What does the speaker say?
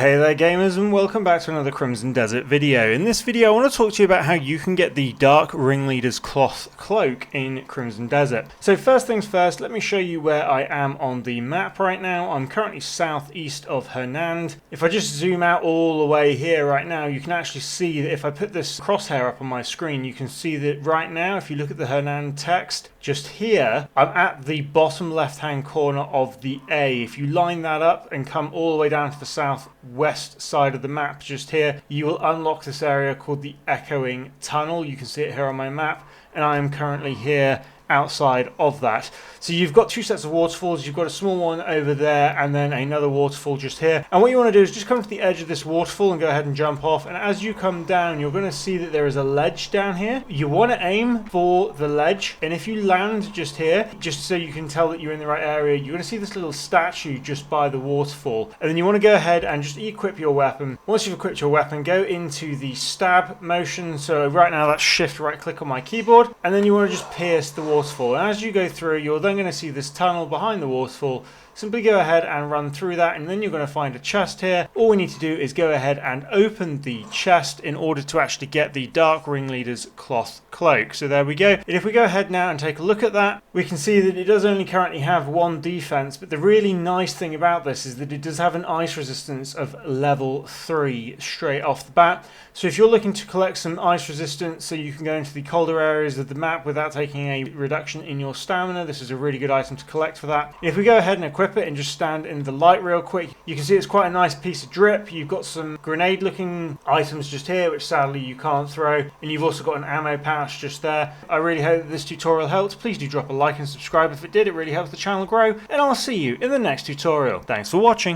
Hey there gamers, and welcome back to another Crimson Desert video. In this video I want to talk to you about how you can get the Dark Ringleader's Cloak in Crimson Desert. So first things first, let me show you where I am on the map right now. I'm currently southeast of Hernand. If I just zoom out all the way here right now, you can actually see that if I put this crosshair up on my screen, you can see that right now, if you look at the Hernand text, just here, I'm at the bottom left-hand corner of the A. If you line that up and come all the way down to the southwest side of the map just here, you will unlock this area called the Echoing Tunnel. You can see it here on my map, and I am currently here outside of that. So you've got two sets of waterfalls. You've got a small one over there and then another waterfall just here, and what you want to do is just come to the edge of this waterfall and go ahead and jump off, and as you come down you're going to see that there is a ledge down here. You want to aim for the ledge, and if you land just here, just so you can tell that you're in the right area, you're going to see this little statue just by the waterfall, and then you want to go ahead and just equip your weapon. Once you've equipped your weapon, go into the stab motion. So right now that's shift right click on my keyboard, and then you want to just pierce the waterfall, and as you go through you're then going to see this tunnel behind the waterfall. Simply go ahead and run through that, and then you're going to find a chest here. All we need to do is go ahead and open the chest in order to actually get the Dark Ringleader's Cloak. So there we go. And if we go ahead now and take a look at that, we can see that it does only currently have 1 defense, but the really nice thing about this is that it does have an ice resistance of level 3 straight off the bat. So if you're looking to collect some ice resistance so you can go into the colder areas of the map without taking a reduction in your stamina, this is a really good item to collect for that. If we go ahead and equip it and just stand in the light real quick, you can see it's quite a nice piece of drip. You've got some grenade looking items just here, which sadly you can't throw, and you've also got an ammo pouch just there. I really hope that this tutorial helped. Please do drop a like and subscribe if it did. It really helps the channel grow, and I'll see you in the next tutorial. Thanks for watching.